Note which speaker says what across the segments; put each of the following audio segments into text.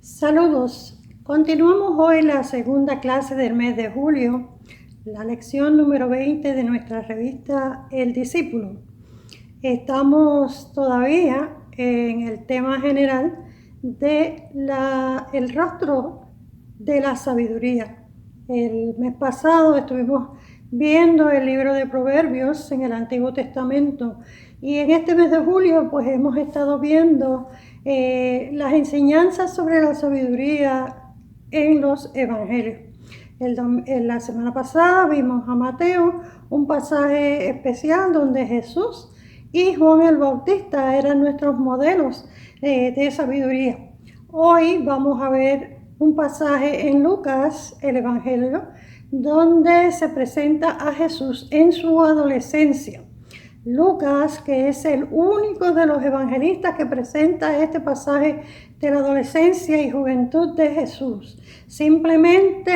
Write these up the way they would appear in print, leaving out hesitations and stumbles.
Speaker 1: Saludos. Continuamos hoy la segunda clase del mes de julio, la lección número 20 de nuestra revista El Discípulo. Estamos todavía en el tema general de el rostro de la sabiduría. El mes pasado estuvimos viendo el libro de Proverbios en el Antiguo Testamento y en este mes de julio pues hemos estado viendo las enseñanzas sobre la sabiduría en los evangelios. La semana pasada vimos a Mateo, un pasaje especial donde Jesús y Juan el Bautista eran nuestros modelos de sabiduría. Hoy vamos a ver un pasaje en Lucas, el Evangelio, donde se presenta a Jesús en su adolescencia. Lucas, que es el único de los evangelistas que presenta este pasaje de la adolescencia y juventud de Jesús. Simplemente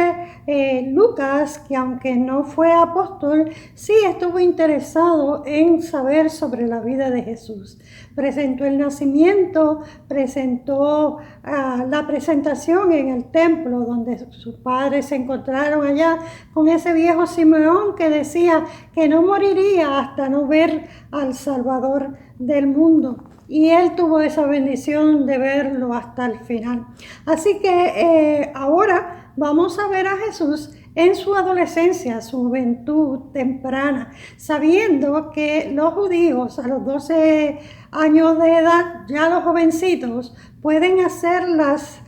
Speaker 1: Lucas, que aunque no fue apóstol, sí estuvo interesado en saber sobre la vida de Jesús. Presentó el nacimiento, presentó la presentación en el templo donde sus padres se encontraron allá con ese viejo Simeón que decía que no moriría hasta no ver al Salvador del mundo. Y él tuvo esa bendición de verlo hasta el final. Así que ahora vamos a ver a Jesús en su adolescencia, su juventud temprana, sabiendo que los judíos a los 12 años de edad, ya los jovencitos, pueden hacer las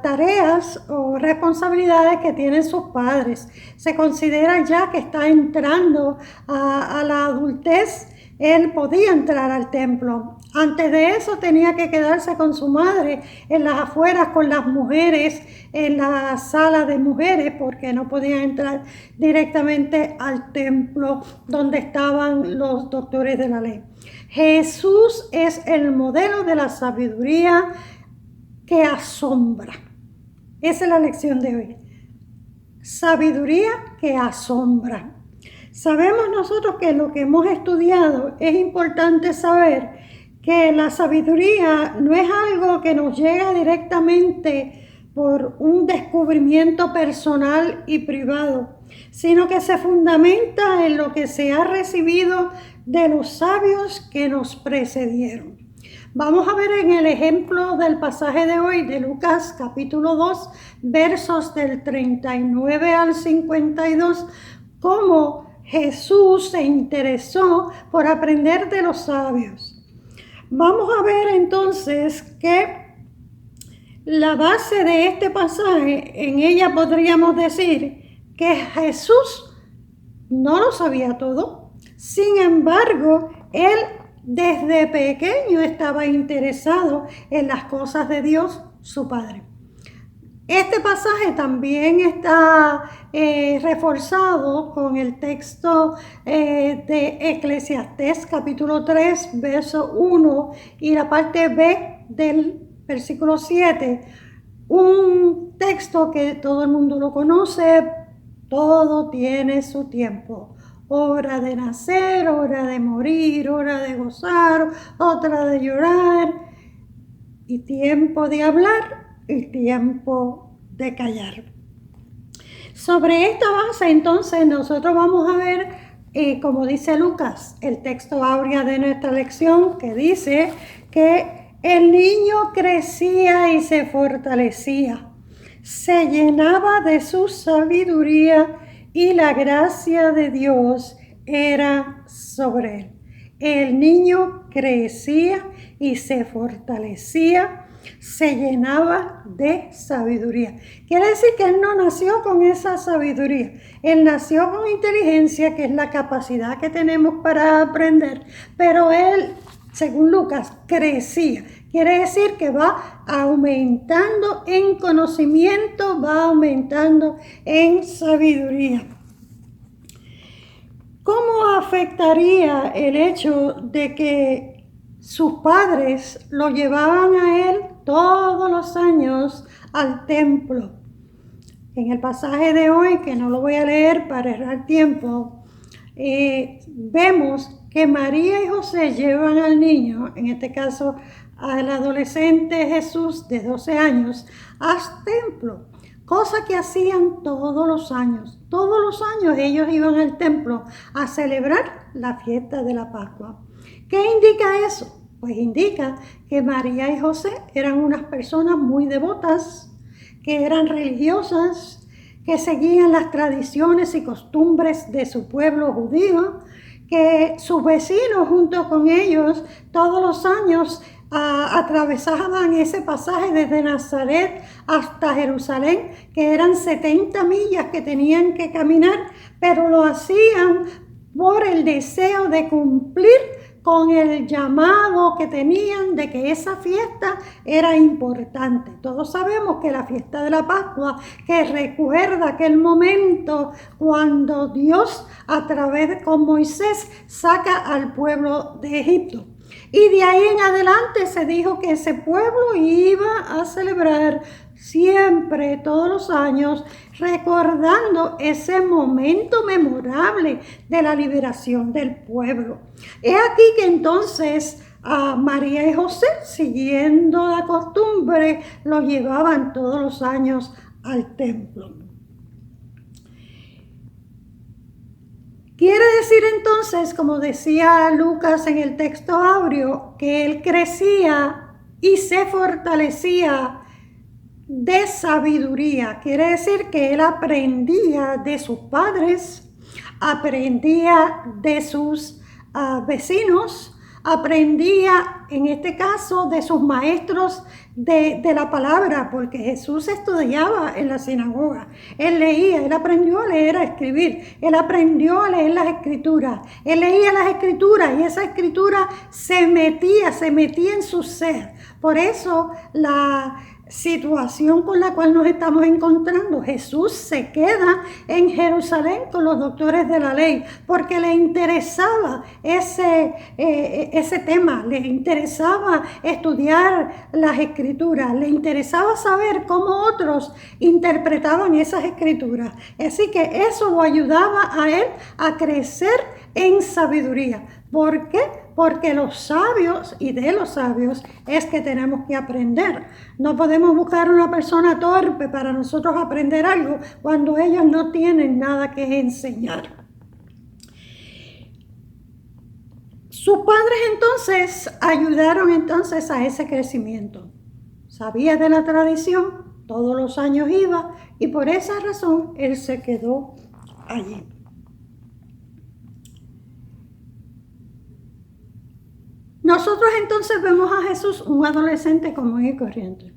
Speaker 1: tareas o responsabilidades que tienen sus padres. Se considera ya que está entrando a la adultez. Él podía entrar al templo. Antes de eso tenía que quedarse con su madre en las afueras con las mujeres, en la sala de mujeres, porque no podía entrar directamente al templo donde estaban los doctores de la ley. Jesús es el modelo de la sabiduría que asombra. Esa es la lección de hoy. Sabiduría que asombra. Sabemos nosotros que lo que hemos estudiado es importante saber que la sabiduría no es algo que nos llega directamente por un descubrimiento personal y privado, sino que se fundamenta en lo que se ha recibido de los sabios que nos precedieron. Vamos a ver en el ejemplo del pasaje de hoy de Lucas capítulo 2, versos del 39 al 52, cómo Jesús se interesó por aprender de los sabios. Vamos a ver entonces que la base de este pasaje, en ella podríamos decir que Jesús no lo sabía todo. Sin embargo, él desde pequeño estaba interesado en las cosas de Dios, su Padre. Este pasaje también está reforzado con el texto de Eclesiastés capítulo 3, verso 1 y la parte B del versículo 7. Un texto que todo el mundo lo conoce, todo tiene su tiempo. Hora de nacer, hora de morir, hora de gozar, otra de llorar, y tiempo de hablar y tiempo de callar. Sobre esta base, entonces, nosotros vamos a ver, como dice Lucas, el texto áureo de nuestra lección, que dice que el niño crecía y se fortalecía, se llenaba de su sabiduría y la gracia de Dios era sobre él. El niño crecía y se fortalecía, se llenaba de sabiduría. Quiere decir que él no nació con esa sabiduría. Él nació con inteligencia, que es la capacidad que tenemos para aprender. Pero él, según Lucas, crecía. Quiere decir que va aumentando en conocimiento, va aumentando en sabiduría. ¿Cómo afectaría el hecho de que sus padres lo llevaban a él todos los años al templo? En el pasaje de hoy, que no lo voy a leer para errar tiempo, vemos que María y José llevan al niño, en este caso al adolescente Jesús de 12 años al templo, cosa que hacían todos los años. Todos los años ellos iban al templo a celebrar la fiesta de la Pascua. ¿Qué indica eso? Pues indica que María y José eran unas personas muy devotas, que eran religiosas, que seguían las tradiciones y costumbres de su pueblo judío, que sus vecinos junto con ellos todos los años atravesaban ese pasaje desde Nazaret hasta Jerusalén, que eran 70 millas que tenían que caminar, pero lo hacían por el deseo de cumplir con el llamado que tenían de que esa fiesta era importante. Todos sabemos que la fiesta de la Pascua, que recuerda aquel momento cuando Dios a través con Moisés saca al pueblo de Egipto. Y de ahí en adelante se dijo que ese pueblo iba a celebrar siempre, todos los años, recordando ese momento memorable de la liberación del pueblo. He aquí que entonces a María y José, siguiendo la costumbre, lo llevaban todos los años al templo. Quiere decir entonces, como decía Lucas en el texto áureo, que él crecía y se fortalecía de sabiduría. Quiere decir que él aprendía de sus padres, aprendía de sus vecinos, aprendía en este caso de sus maestros de la palabra, porque Jesús estudiaba en la sinagoga, él leía, él aprendió a leer, a escribir, él aprendió a leer las escrituras, él leía las escrituras y esa escritura se metía en su ser. Por eso la situación con la cual nos estamos encontrando, Jesús se queda en Jerusalén con los doctores de la ley porque le interesaba ese tema, le interesaba estudiar las escrituras, le interesaba saber cómo otros interpretaban esas escrituras. Así que eso lo ayudaba a él a crecer en sabiduría. ¿Por qué? Porque los sabios, y de los sabios, es que tenemos que aprender. No podemos buscar una persona torpe para nosotros aprender algo cuando ellos no tienen nada que enseñar. Sus padres entonces ayudaron entonces a ese crecimiento. Sabía de la tradición, todos los años iba, y por esa razón él se quedó allí. Nosotros entonces vemos a Jesús un adolescente común y corriente.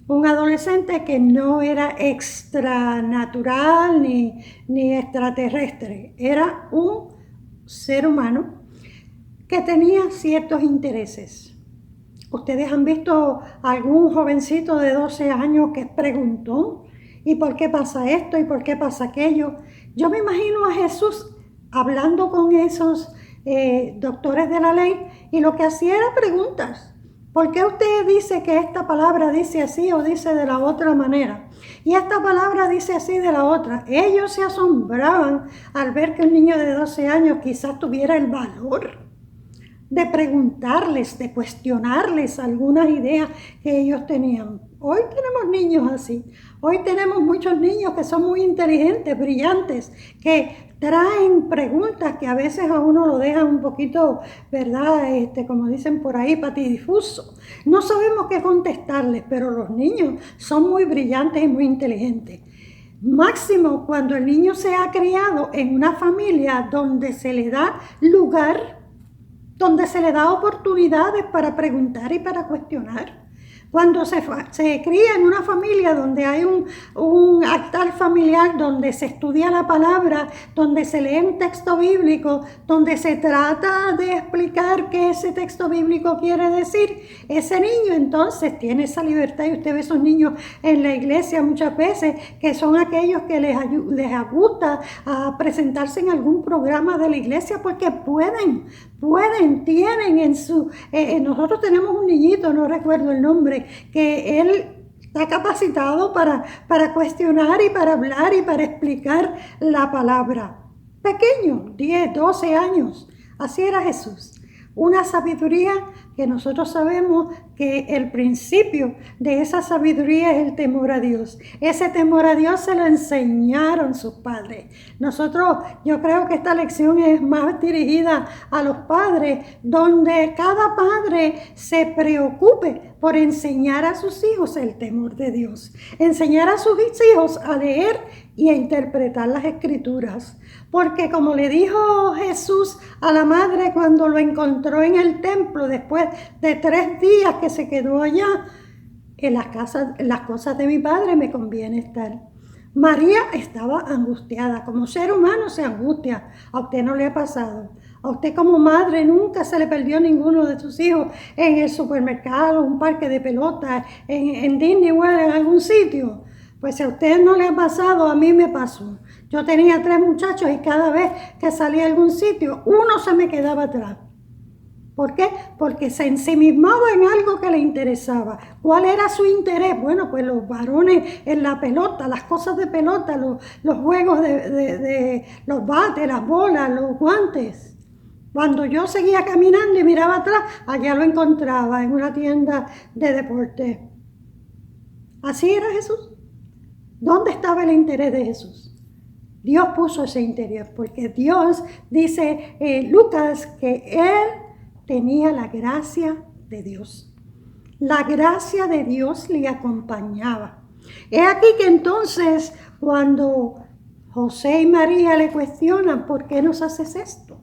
Speaker 1: Un adolescente que no era extranatural ni extraterrestre. Era un ser humano que tenía ciertos intereses. Ustedes han visto algún jovencito de 12 años que preguntó, ¿y por qué pasa esto? ¿Y por qué pasa aquello? Yo me imagino a Jesús hablando con esos doctores de la ley y lo que hacía era preguntas. ¿Por qué usted dice que esta palabra dice así o dice de la otra manera? Y esta palabra dice así de la otra. Ellos se asombraban al ver que un niño de 12 años quizás tuviera el valor de preguntarles, de cuestionarles algunas ideas que ellos tenían. Hoy tenemos niños así. Hoy tenemos muchos niños que son muy inteligentes, brillantes, que traen preguntas que a veces a uno lo dejan un poquito, ¿verdad? Como dicen por ahí, patidifuso. No sabemos qué contestarles, pero los niños son muy brillantes y muy inteligentes. Máximo cuando el niño se ha criado en una familia donde se le da lugar, donde se le da oportunidades para preguntar y para cuestionar. Cuando se cría en una familia donde hay un altar familiar, donde se estudia la palabra, donde se lee un texto bíblico, donde se trata de explicar qué ese texto bíblico quiere decir, ese niño entonces tiene esa libertad. Y usted ve esos niños en la iglesia muchas veces, que son aquellos que les gusta a presentarse en algún programa de la iglesia porque tienen en su... nosotros tenemos un niñito, no recuerdo el nombre, que él está capacitado para cuestionar y para hablar y para explicar la palabra. Pequeño, 10, 12 años, así era Jesús. Una sabiduría que nosotros sabemos que el principio de esa sabiduría es el temor a Dios. Ese temor a Dios se lo enseñaron sus padres. Yo creo que esta lección es más dirigida a los padres, donde cada padre se preocupe por enseñar a sus hijos el temor de Dios. Enseñar a sus hijos a leer y a interpretar las Escrituras. Porque como le dijo Jesús a la madre cuando lo encontró en el templo, después de 3 días que se quedó allá, en las cosas de mi Padre me conviene estar. María estaba angustiada, como ser humano se angustia. A usted no le ha pasado. A usted como madre nunca se le perdió ninguno de sus hijos en el supermercado, un parque de pelota, en Disney World, en algún sitio. Pues si a usted no le ha pasado, a mí me pasó. Yo tenía 3 muchachos y cada vez que salía a algún sitio, uno se me quedaba atrás. ¿Por qué? Porque se ensimismaba en algo que le interesaba. ¿Cuál era su interés? Bueno, pues los varones en la pelota, las cosas de pelota, los juegos de los bates, las bolas, los guantes. Cuando yo seguía caminando y miraba atrás, allá lo encontraba en una tienda de deporte. Así era Jesús. ¿Dónde estaba el interés de Jesús? Dios puso ese interés, porque Dios, dice Lucas, que Él tenía la gracia de Dios. La gracia de Dios le acompañaba. Es aquí que entonces, cuando José y María le cuestionan, ¿por qué nos haces esto?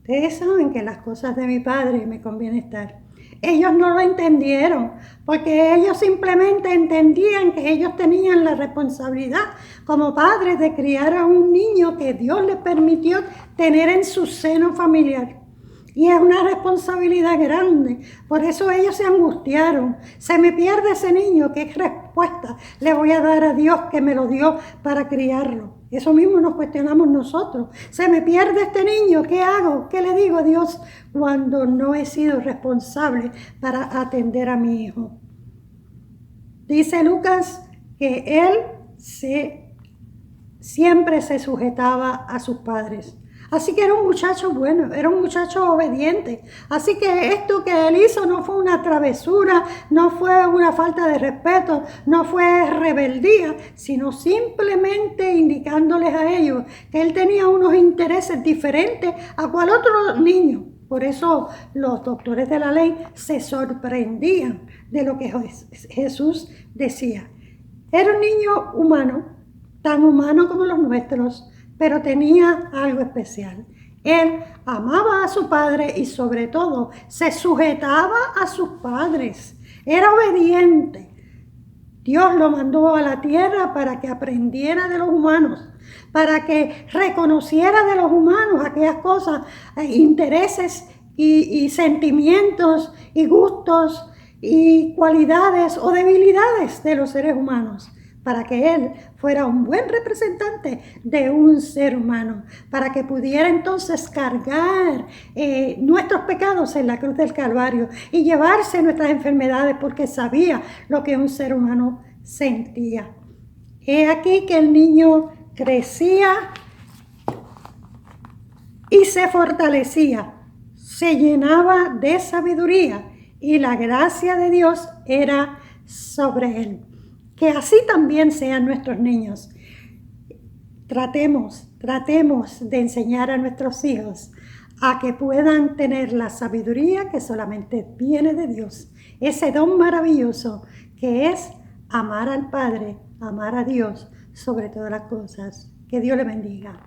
Speaker 1: Ustedes saben que las cosas de mi Padre me conviene estar. Ellos no lo entendieron, porque ellos simplemente entendían que ellos tenían la responsabilidad como padres de criar a un niño que Dios les permitió tener en su seno familiar. Y es una responsabilidad grande. Por eso ellos se angustiaron. Se me pierde ese niño. ¿Qué respuesta le voy a dar a Dios que me lo dio para criarlo? Eso mismo nos cuestionamos nosotros. Se me pierde este niño. ¿Qué hago? ¿Qué le digo a Dios cuando no he sido responsable para atender a mi hijo? Dice Lucas que él siempre se sujetaba a sus padres. Así que era un muchacho bueno, era un muchacho obediente. Así que esto que él hizo no fue una travesura, no fue una falta de respeto, no fue rebeldía, sino simplemente indicándoles a ellos que él tenía unos intereses diferentes a cual otro niño. Por eso los doctores de la ley se sorprendían de lo que Jesús decía. Era un niño humano, tan humano como los nuestros, pero tenía algo especial. Él amaba a su padre y sobre todo se sujetaba a sus padres. Era obediente. Dios lo mandó a la tierra para que aprendiera de los humanos, para que reconociera de los humanos aquellas cosas, intereses y sentimientos y gustos y cualidades o debilidades de los seres humanos, para que Él fuera un buen representante de un ser humano, para que pudiera entonces cargar nuestros pecados en la cruz del Calvario y llevarse nuestras enfermedades, porque sabía lo que un ser humano sentía. He aquí que el niño crecía y se fortalecía, se llenaba de sabiduría y la gracia de Dios era sobre él. Que así también sean nuestros niños. Tratemos de enseñar a nuestros hijos a que puedan tener la sabiduría que solamente viene de Dios. Ese don maravilloso que es amar al Padre, amar a Dios sobre todas las cosas. Que Dios le bendiga.